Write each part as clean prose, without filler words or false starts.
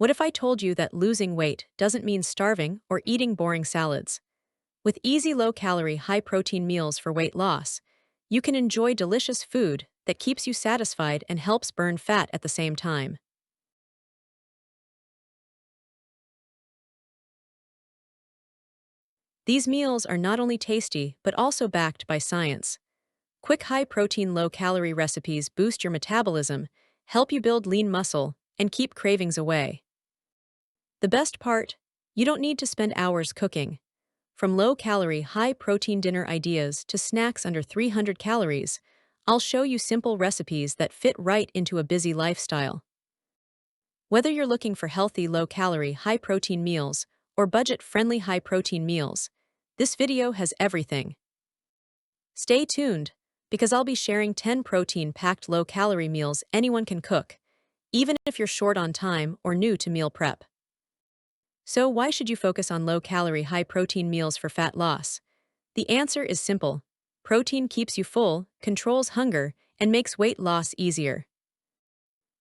What if I told you that losing weight doesn't mean starving or eating boring salads? With easy low-calorie, high-protein meals for weight loss, you can enjoy delicious food that keeps you satisfied and helps burn fat at the same time. These meals are not only tasty but also backed by science. Quick high-protein, low-calorie recipes boost your metabolism, help you build lean muscle, and keep cravings away. The best part? You don't need to spend hours cooking. From low-calorie, high-protein dinner ideas to snacks under 300 calories, I'll show you simple recipes that fit right into a busy lifestyle. Whether you're looking for healthy, low-calorie, high-protein meals or budget-friendly high-protein meals, this video has everything. Stay tuned, because I'll be sharing 10 protein-packed low-calorie meals anyone can cook, even if you're short on time or new to meal prep. So why should you focus on low-calorie, high-protein meals for fat loss? The answer is simple. Protein keeps you full, controls hunger, and makes weight loss easier.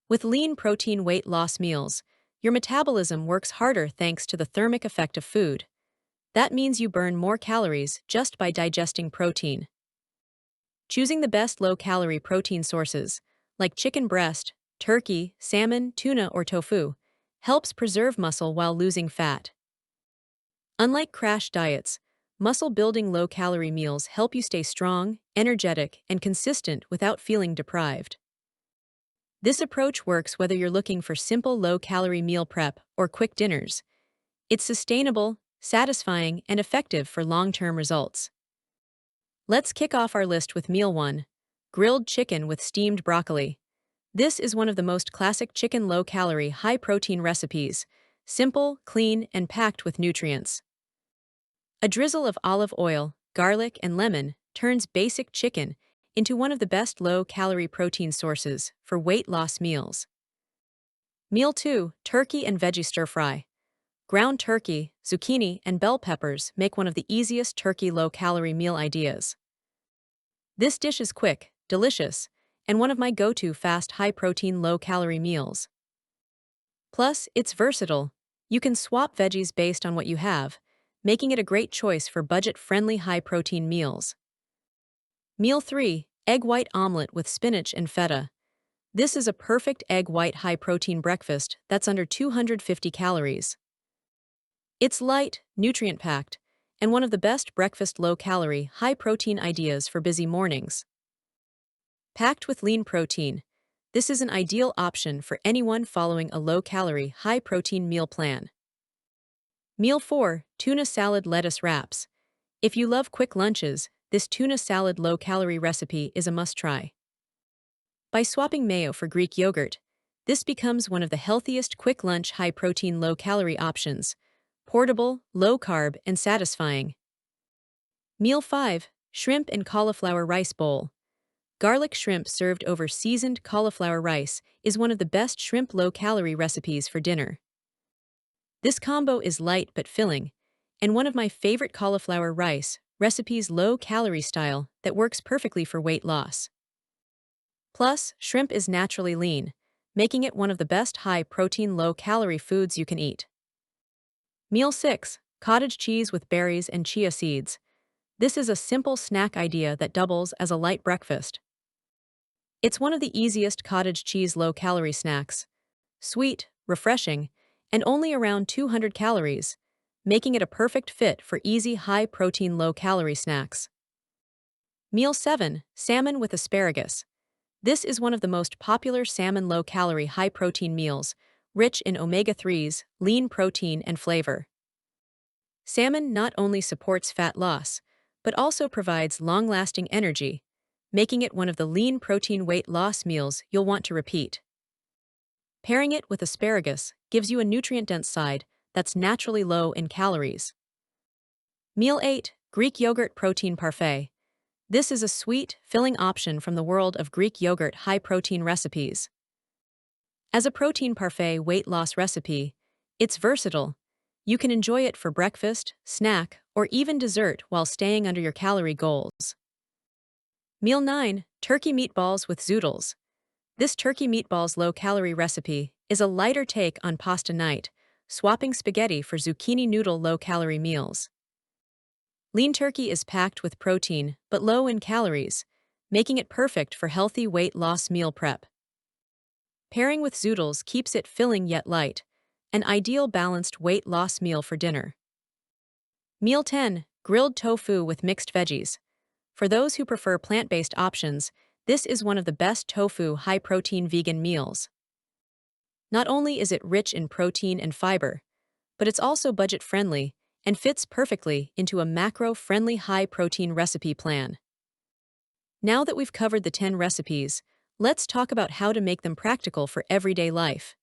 With lean protein weight loss meals, your metabolism works harder thanks to the thermic effect of food. That means you burn more calories just by digesting protein. Choosing the best low-calorie protein sources, like chicken breast, turkey, salmon, tuna, or tofu, helps preserve muscle while losing fat. Unlike crash diets, muscle-building low-calorie meals help you stay strong, energetic, and consistent without feeling deprived. This approach works whether you're looking for simple low-calorie meal prep or quick dinners. It's sustainable, satisfying, and effective for long-term results. Let's kick off our list with Meal 1, grilled chicken with steamed broccoli. This is one of the most classic chicken low-calorie, high-protein recipes, simple, clean, and packed with nutrients. A drizzle of olive oil, garlic, and lemon turns basic chicken into one of the best low-calorie protein sources for weight loss meals. Meal 2, turkey and veggie stir-fry. Ground turkey, zucchini, and bell peppers make one of the easiest turkey low-calorie meal ideas. This dish is quick, delicious, and one of my go-to fast high-protein low-calorie meals. Plus, it's versatile. You can swap veggies based on what you have, making it a great choice for budget-friendly high-protein meals. Meal 3, egg white omelet with spinach and feta. This is a perfect egg white high-protein breakfast that's under 250 calories. It's light, nutrient-packed, and one of the best breakfast low-calorie, high-protein ideas for busy mornings. Packed with lean protein, this is an ideal option for anyone following a low-calorie, high-protein meal plan. Meal 4, tuna salad lettuce wraps. If you love quick lunches, this tuna salad low-calorie recipe is a must-try. By swapping mayo for Greek yogurt, this becomes one of the healthiest quick lunch high-protein low-calorie options, portable, low-carb, and satisfying. Meal 5, shrimp and cauliflower rice bowl. Garlic shrimp served over seasoned cauliflower rice is one of the best shrimp low-calorie recipes for dinner. This combo is light but filling, and one of my favorite cauliflower rice recipes low-calorie style that works perfectly for weight loss. Plus, shrimp is naturally lean, making it one of the best high-protein low-calorie foods you can eat. Meal 6, cottage cheese with berries and chia seeds. This is a simple snack idea that doubles as a light breakfast. It's one of the easiest cottage cheese low-calorie snacks. Sweet, refreshing, and only around 200 calories, making it a perfect fit for easy high-protein low-calorie snacks. Meal 7, salmon with asparagus. This is one of the most popular salmon low-calorie high-protein meals, rich in omega-3s, lean protein, and flavor. Salmon not only supports fat loss, but also provides long-lasting energy, making it one of the lean protein weight loss meals you'll want to repeat. Pairing it with asparagus gives you a nutrient-dense side that's naturally low in calories. Meal 8, Greek yogurt protein parfait. This is a sweet, filling option from the world of Greek yogurt high-protein recipes. As a protein parfait weight loss recipe, it's versatile. You can enjoy it for breakfast, snack, or even dessert while staying under your calorie goals. Meal 9, turkey meatballs with Zoodles. This turkey meatballs low-calorie recipe is a lighter take on pasta night, swapping spaghetti for zucchini noodle low-calorie meals. Lean turkey is packed with protein but low in calories, making it perfect for healthy weight loss meal prep. Pairing with Zoodles keeps it filling yet light, an ideal balanced weight loss meal for dinner. Meal 10. Grilled tofu with mixed veggies. For those who prefer plant-based options, this is one of the best tofu high-protein vegan meals. Not only is it rich in protein and fiber, but it's also budget-friendly and fits perfectly into a macro-friendly high-protein recipe plan. Now that we've covered the 10 recipes, let's talk about how to make them practical for everyday life.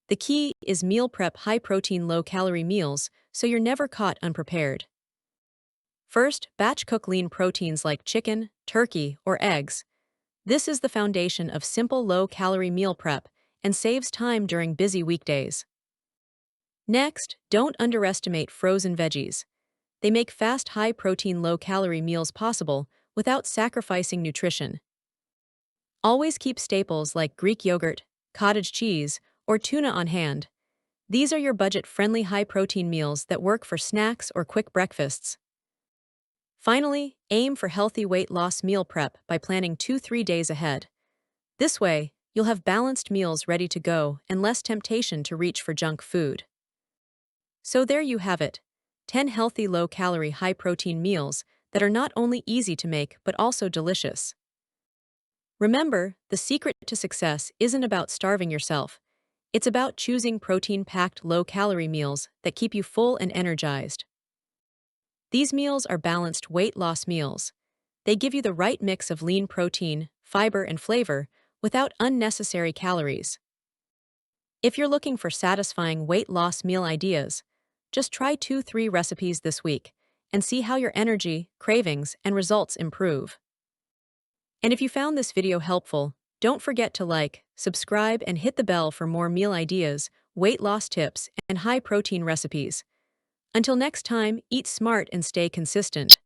The key is meal prep high-protein low-calorie meals so you're never caught unprepared. First, batch cook lean proteins like chicken, turkey, or eggs. This is the foundation of simple low-calorie meal prep and saves time during busy weekdays. Next, don't underestimate frozen veggies. They make fast high-protein low-calorie meals possible without sacrificing nutrition. Always keep staples like Greek yogurt, cottage cheese, or tuna on hand. These are your budget-friendly high-protein meals that work for snacks or quick breakfasts. Finally, aim for healthy weight loss meal prep by planning 2-3 days ahead. This way, you'll have balanced meals ready to go and less temptation to reach for junk food. So there you have it, 10 healthy low-calorie high-protein meals that are not only easy to make but also delicious. Remember, the secret to success isn't about starving yourself. It's about choosing protein-packed low-calorie meals that keep you full and energized. These meals are balanced weight loss meals. They give you the right mix of lean protein, fiber, and flavor without unnecessary calories. If you're looking for satisfying weight loss meal ideas, just try 2-3 recipes this week and see how your energy, cravings, and results improve. And if you found this video helpful, don't forget to like, subscribe, and hit the bell for more meal ideas, weight loss tips, and high-protein recipes. Until next time, eat smart and stay consistent.